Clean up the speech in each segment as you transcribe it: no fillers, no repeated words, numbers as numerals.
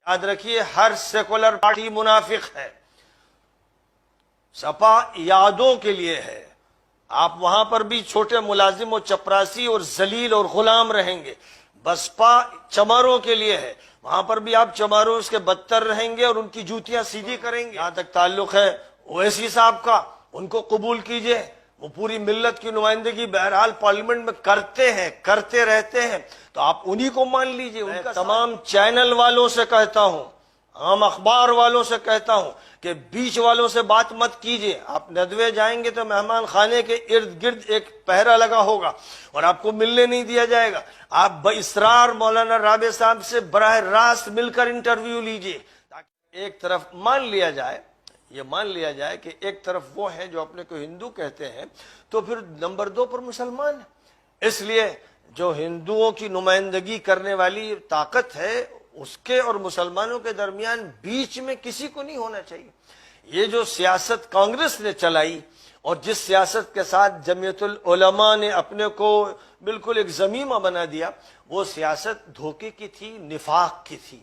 یاد رکھیے ہر secular party منافق ہے. سپا یادوں کے لیے ہے. آپ وہاں پر بھی چھوٹے ملازم و چپراسی اور ذلیل اور غلام رہیں گے. بسپا چماروں کے لیے ہے. وہاں پر بھی آپ چماروں اس کے بدتر رہیں گے اور ان کی جوتیاں سیدھی کریں گے. جہاں تک تعلق ہے اویسی صاحب کا، ان کو قبول کیجئے. وہ پوری ملت کی نمائندگی بہرحال پارلیمنٹ میں کرتے ہیں، کرتے رہتے ہیں، تو آپ انہی کو مان لیجئے. ان کا تمام چینل والوں سے کہتا ہوں، عام اخبار والوں سے کہتا ہوں کہ بیچ والوں سے بات مت کیجئے. آپ ندوے جائیں گے تو مہمان خانے کے ارد گرد ایک پہرا لگا ہوگا اور آپ کو ملنے نہیں دیا جائے گا. آپ باصرار مولانا رابع صاحب سے براہ راست مل کر انٹرویو لیجئے، تاکہ ایک طرف مان لیا جائے کہ ایک طرف وہ ہیں جو اپنے کو ہندو کہتے ہیں، تو پھر نمبر 2 پر مسلمان ہیں. اس لیے جو ہندوؤں کی نمائندگی کرنے والی طاقت ہے، اس کے اور مسلمانوں کے درمیان بیچ میں کسی کو نہیں ہونا چاہیے. یہ جو سیاست کانگریس نے چلائی اور جس سیاست کے ساتھ جمعیت العلماء نے اپنے کو بالکل ایک ضمیمہ بنا دیا، وہ سیاست دھوکے کی تھی، نفاق کی تھی.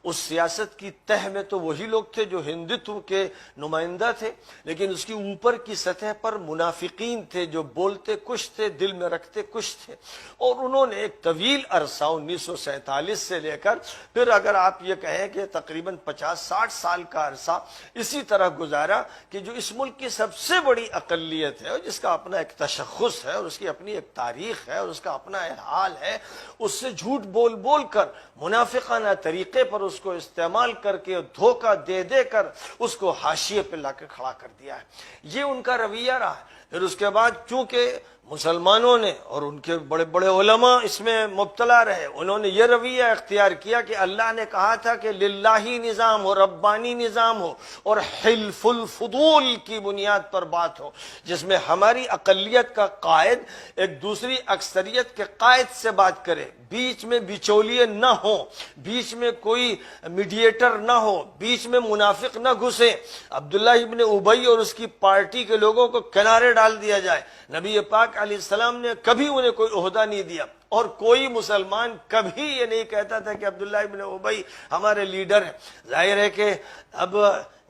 اس سیاست کی تہ میں تو وہی لوگ تھے جو ہندوتو کے نمائندہ تھے، لیکن اس کی اوپر کی سطح پر منافقین تھے جو بولتے کچھ تھے، دل میں رکھتے کچھ تھے. اور انہوں نے ایک طویل عرصہ 1947 سے لے کر پھر اگر آپ یہ کہیں کہ تقریباً 50-60 سال کا عرصہ اسی طرح گزارا کہ جو اس ملک کی سب سے بڑی اقلیت ہے اور جس کا اپنا ایک تشخص ہے اور اس کی اپنی ایک تاریخ ہے اور اس کا اپنا حال ہے، اس سے جھوٹ بول بول کر منافقانہ طریقے پر اس کو استعمال کر کے دھوکہ دے دے کر اس کو حاشیے پہ لا کے کھڑا کر دیا ہے. یہ ان کا رویہ رہا ہے. پھر اس کے بعد چونکہ مسلمانوں نے اور ان کے بڑے بڑے علماء اس میں مبتلا رہے، انہوں نے یہ رویہ اختیار کیا کہ اللہ نے کہا تھا کہ للہی نظام ہو، ربانی نظام ہو اور حلف الفضول کی بنیاد پر بات ہو، جس میں ہماری اقلیت کا قائد ایک دوسری اکثریت کے قائد سے بات کرے، بیچ میں بچولیے نہ ہو، بیچ میں کوئی میڈیٹر نہ ہو، بیچ میں منافق نہ گھسے. عبداللہ ابن ابی اور اس کی پارٹی کے لوگوں کو کنارے ڈال دیا جائے. نبی پاک علیہ السلام نے کبھی انہیں کوئی عہدہ نہیں دیا اور کوئی مسلمان کبھی یہ نہیں کہتا تھا کہ عبداللہ ابن ابی ہمارے لیڈر ہیں. ظاہر ہے کہ اب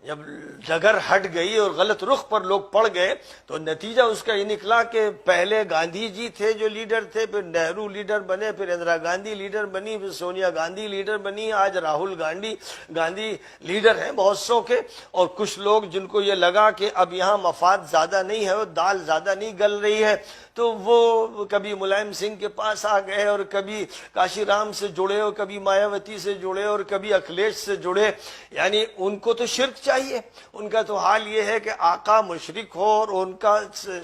جب ڈگر ہٹ گئی اور غلط رخ پر لوگ پڑ گئے تو نتیجہ اس کا یہ نکلا کہ پہلے گاندھی جی تھے جو لیڈر تھے، پھر نہرو لیڈر بنے، پھر اندرا گاندھی لیڈر بنی، پھر سونیا گاندھی لیڈر بنی، آج راہل گاندھی لیڈر ہیں بہت سو کے. اور کچھ لوگ جن کو یہ لگا کہ اب یہاں مفاد زیادہ نہیں ہے اور دال زیادہ نہیں گل رہی ہے، تو وہ کبھی ملائم سنگھ کے پاس آ گئے اور کبھی کاشی رام سے جڑے اور کبھی مایاوتی سے جڑے اور کبھی اکھلیش سے جڑے. یعنی ان کو تو شرک چاہیے، ان کا تو حال یہ ہے کہ آقا مشرک ہو اور ان کا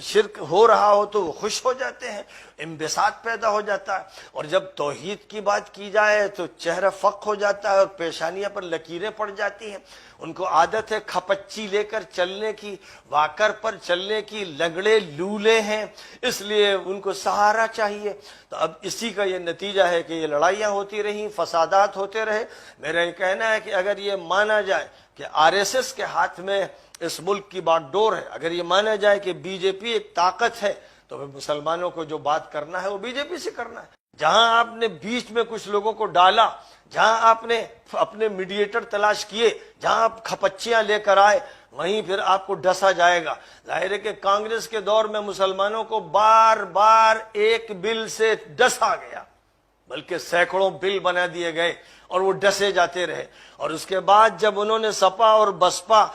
شرک ہو رہا ہو تو وہ خوش ہو جاتے ہیں، انبساط پیدا ہو جاتا ہے. اور جب توحید کی بات کی جائے تو چہرہ فق ہو جاتا ہے اور پیشانیاں پر لکیریں پڑ جاتی ہیں. ان کو عادت ہے کھپچی لے کر چلنے کی، واکر پر چلنے کی، لنگڑے لولے ہیں، اس لیے ان کو سہارا چاہیے. تو اب اسی کا یہ نتیجہ ہے کہ یہ لڑائیاں ہوتی رہیں، فسادات ہوتے رہے. میرا یہ کہنا ہے کہ اگر یہ مانا جائے کہ RSS کے ہاتھ میں اس ملک کی بات ڈور ہے، اگر یہ مانا جائے کہ BJP ایک طاقت ہے، تو پھر مسلمانوں کو جو بات کرنا ہے وہ BJP سے کرنا ہے. جہاں آپ نے بیچ میں کچھ لوگوں کو ڈالا، جہاں آپ نے اپنے میڈیٹر تلاش کیے، جہاں آپ کھپچیاں لے کر آئے، وہیں پھر آپ کو ڈسا جائے گا. ظاہر ہے کہ کانگریس کے دور میں مسلمانوں کو بار بار ایک بل سے ڈسا گیا، بلکہ سینکڑوں بل بنا دیے گئے اور وہ ڈسے جاتے رہے. اور اس کے بعد جب انہوں نے سپا اور بسپا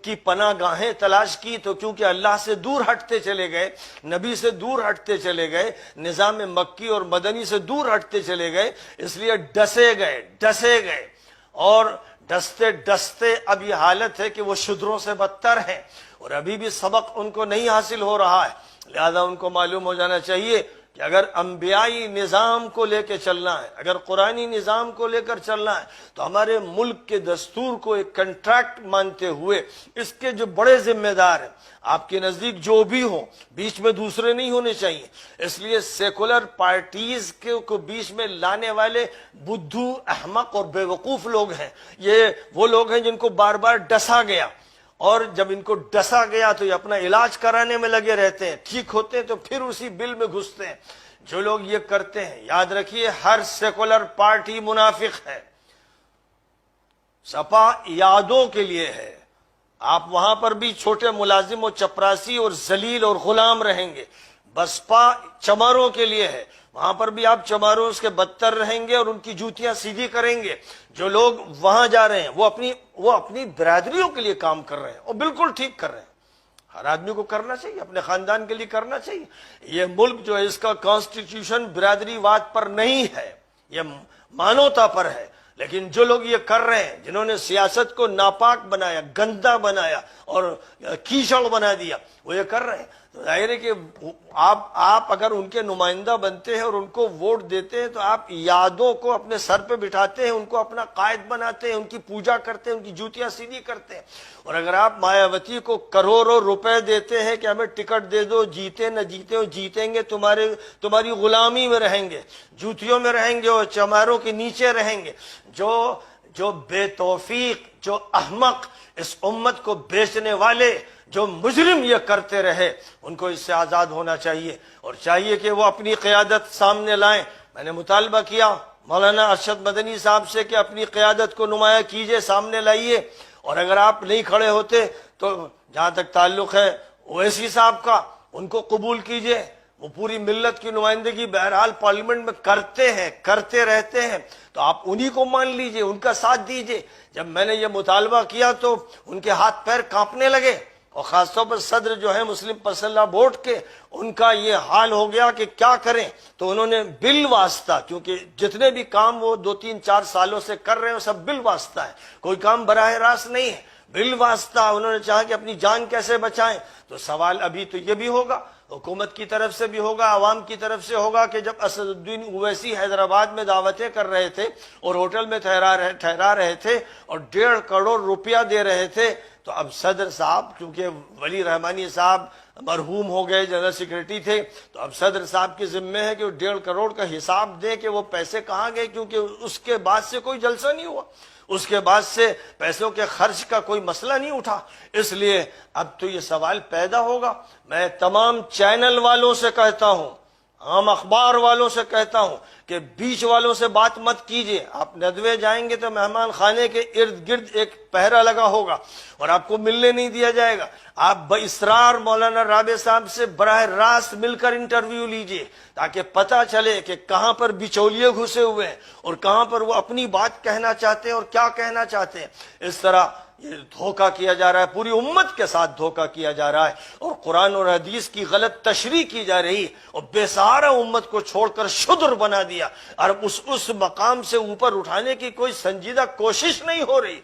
کی پناہ گاہیں تلاش کی تو کیونکہ اللہ سے دور ہٹتے چلے گئے، نبی سے دور ہٹتے چلے گئے، نظام مکی اور مدنی سے دور ہٹتے چلے گئے، اس لیے ڈسے گئے اور ڈستے ڈستے اب یہ حالت ہے کہ وہ شودروں سے بدتر ہیں اور ابھی بھی سبق ان کو نہیں حاصل ہو رہا ہے. لہذا ان کو معلوم ہو جانا چاہیے کہ اگر انبیائی نظام کو لے کے چلنا ہے، اگر قرآنی نظام کو لے کر چلنا ہے، تو ہمارے ملک کے دستور کو ایک کنٹریکٹ مانتے ہوئے اس کے جو بڑے ذمہ دار ہیں آپ کے نزدیک جو بھی ہوں، بیچ میں دوسرے نہیں ہونے چاہیے. اس لیے سیکولر پارٹیز کو بیچ میں لانے والے بدھو، احمق اور بے وقوف لوگ ہیں. یہ وہ لوگ ہیں جن کو بار بار ڈسا گیا، اور جب ان کو ڈسا گیا تو یہ اپنا علاج کرانے میں لگے رہتے ہیں، ٹھیک ہوتے ہیں تو پھر اسی بل میں گھستے ہیں. جو لوگ یہ کرتے ہیں، یاد رکھیے ہر سیکولر پارٹی منافق ہے. सपा यादों के लिए है। आप वहां पर भी छोटे मुलाजिम और चपरासी और जलील और गुलाम रहेंगे। बसपा चमारों के लिए है, वहां पर भी आप चमारों के बदतर रहेंगे और उनकी जूतियां सीधी करेंगे। जो लोग वहां जा रहे हैं वो अपनी बिरादरियों के लिए काम कर रहे हैं और बिल्कुल ठीक कर रहे हैं। हर आदमी को करना चाहिए, अपने खानदान के लिए करना चाहिए। ये मुल्क जो है इसका कॉन्स्टिट्यूशन बिरादरीवाद पर नहीं है, ये मानवता पर है। लेकिन जो लोग ये कर रहे हैं, जिन्होंने सियासत को नापाक बनाया, गंदा बनाया और कीचड़ बना दिया, वो ये कर रहे हैं। तो जाहिर है कि आप अगर उनके नुमाइंदा बनते हैं और उनको वोट देते हैं तो आप यादों को अपने सर पे बिठाते हैं, उनको अपना कायद बनाते हैं, उनकी पूजा करते हैं, उनकी जूतियां सीधी करते हैं। और अगर आप मायावती को करोड़ों रुपए देते हैं कि हमें टिकट दे दो, जीते न जीते हो, जीतेंगे तुम्हारी गुलामी में रहेंगे, जूतियों में रहेंगे और चमारों के नीचे रहेंगे। जो बेतौफीक, जो अहमक, इस उम्मत को बेचने वाले, जो मुजरिम ये करते रहे, उनको इससे आजाद होना चाहिए और चाहिए कि वो अपनी क़यादत सामने लाएं। मैंने मुतालबा किया मौलाना अरशद मदनी साहब से कि अपनी क़यादत को नुमाया कीजिए, सामने लाइए। और अगर आप नहीं खड़े होते तो जहां तक ताल्लुक है ओवैसी साहब का, उनको कबूल कीजिए। वो पूरी मिल्लत की नुमाइंदगी बहरहाल पार्लियामेंट में करते हैं, करते रहते हैं, तो आप उन्हीं को मान लीजिए, उनका साथ दीजिए। जब मैंने ये मुतालबा किया तो उनके हाथ पैर कांपने लगे और खासतौर पर सदर जो है मुस्लिम पर्सनल बोर्ड के, उनका ये हाल हो गया कि क्या करें। तो उन्होंने बिल वास्ता, क्योंकि जितने भी काम वो 2-3-4 सालों से कर रहे हैं सब बिल वास्ता है, कोई काम बराह रास्त नहीं है, बिल वास्ता उन्होंने चाहा कि अपनी जान कैसे बचाएं। तो सवाल अभी तो ये भी होगा, हुकूमत की तरफ से भी होगा, आवाम की तरफ से होगा कि जब असदुद्दीन ओवैसी हैदराबाद में दावतें कर रहे थे और होटल में ठहरा रहे थे और 1.5 करोड़ रुपया दे रहे थे, तो अब सदर साहब, क्योंकि वली रहमानी साहब मरहूम हो गए, जनरल सेक्रेटरी थे, तो अब सदर साहब के जिम्मे है कि वो 1.5 करोड़ का हिसाब दें कि वो पैसे कहाँ गए, क्योंकि उसके बाद से कोई जलसा नहीं हुआ, उसके बाद से पैसों के खर्च का कोई मसला नहीं उठा। इसलिए अब तो ये सवाल पैदा होगा। मैं तमाम चैनल वालों से कहता हूं, आम अखबार वालों से कहता हूं कि बीच वालों से बात मत कीजिए। आप नदवे जाएंगे तो मेहमान खाने के इर्द गिर्द एक पहरा लगा होगा और आपको मिलने नहीं दिया जाएगा। आप बइसरार मौलाना राबे साहब से बराह रास्त मिलकर इंटरव्यू लीजिए ताकि पता चले कि कहां पर बिचौलिए घुसे हुए हैं और कहां पर वो अपनी बात कहना चाहते हैं और क्या कहना चाहते हैं। इस तरह ये धोखा किया जा रहा है, पूरी उम्मत के साथ धोखा किया जा रहा है और कुरान और हदीस की गलत तशरीह की जा रही और बेसहारा उम्मत को छोड़कर शुद्र बना दिया और उस मकाम से ऊपर उठाने की कोई संजीदा कोशिश नहीं हो रही।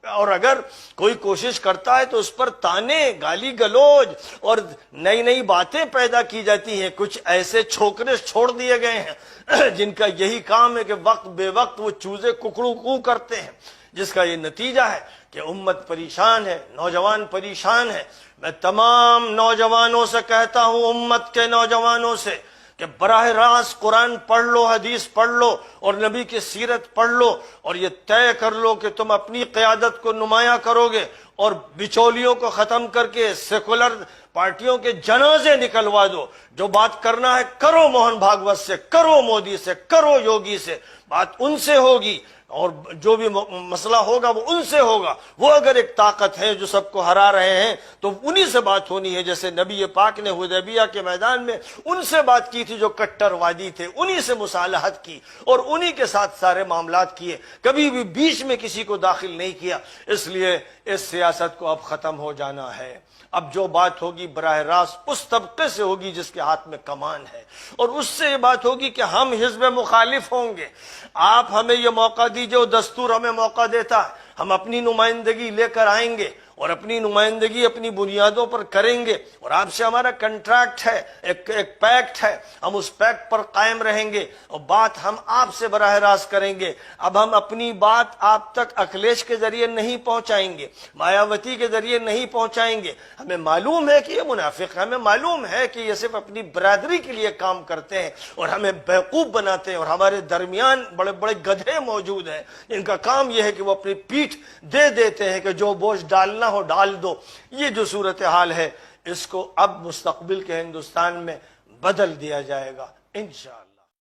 और अगर कोई कोशिश करता है तो उस पर ताने, गाली गलौज और नई नई बातें पैदा की जाती हैं। कुछ ऐसे छोकरे छोड़ दिए गए हैं जिनका यही काम है कि वक्त बेवक्त वो चूजे कुकड़ू कू करते हैं, जिसका ये नतीजा है कि उम्मत परेशान है, नौजवान परेशान है। मैं तमाम नौजवानों से कहता हूं, उम्मत के नौजवानों से, कि बराह रास्त कुरान पढ़ लो, हदीस पढ़ लो और नबी की सीरत पढ़ लो और ये तय कर लो कि तुम अपनी क़यादत को नुमाया करोगे और बिचौलियों को खत्म करके सेकुलर पार्टियों के जनाजे निकलवा दो। जो बात करना है करो मोहन भागवत से, करो मोदी से, करो योगी से, बात उनसे होगी और जो भी मसला होगा वो उनसे होगा। वो अगर एक ताकत है जो सबको हरा रहे हैं तो उन्हीं से बात होनी है। जैसे नबी पाक ने हुदैबिया के मैदान में उनसे बात की थी जो कट्टरवादी थे, उन्हीं से मुसालहत की और उन्हीं के साथ सारे मामलात किए, कभी भी बीच में किसी को दाखिल नहीं किया। इसलिए इस सियासत को अब खत्म हो जाना है। अब जो बात होगी बराह रास्त उस तबके से होगी जिसके हाथ में कमान है और उससे ये बात होगी कि हम हिज़्ब मुखालिफ होंगे। आप हमें ये मौका दीजिए, वो दस्तूर हमें मौका देता है, हम अपनी नुमाइंदगी लेकर आएंगे और अपनी नुमाइंदगी अपनी बुनियादों पर करेंगे और आपसे हमारा कंट्रैक्ट है, एक पैक्ट है, हम उस पैक्ट पर कायम रहेंगे और बात हम आपसे बराह रास्त करेंगे। अब हम अपनी बात आप तक अखिलेश के जरिए नहीं पहुंचाएंगे, मायावती के जरिए नहीं पहुंचाएंगे। हमें मालूम है कि ये मुनाफिक, हमें मालूम है कि ये सिर्फ अपनी बरादरी के लिए काम करते हैं और हमें बेवकूफ बनाते हैं और हमारे दरमियान बड़े बड़े गधे मौजूद हैं जिनका काम यह है कि वो अपनी पीठ दे देते हैं कि जो बोझ डालना हो डाल दो। ये जो सूरत हाल है इसको अब मुस्तकबिल के हिंदुस्तान में बदल दिया जाएगा इंशाअल्लाह।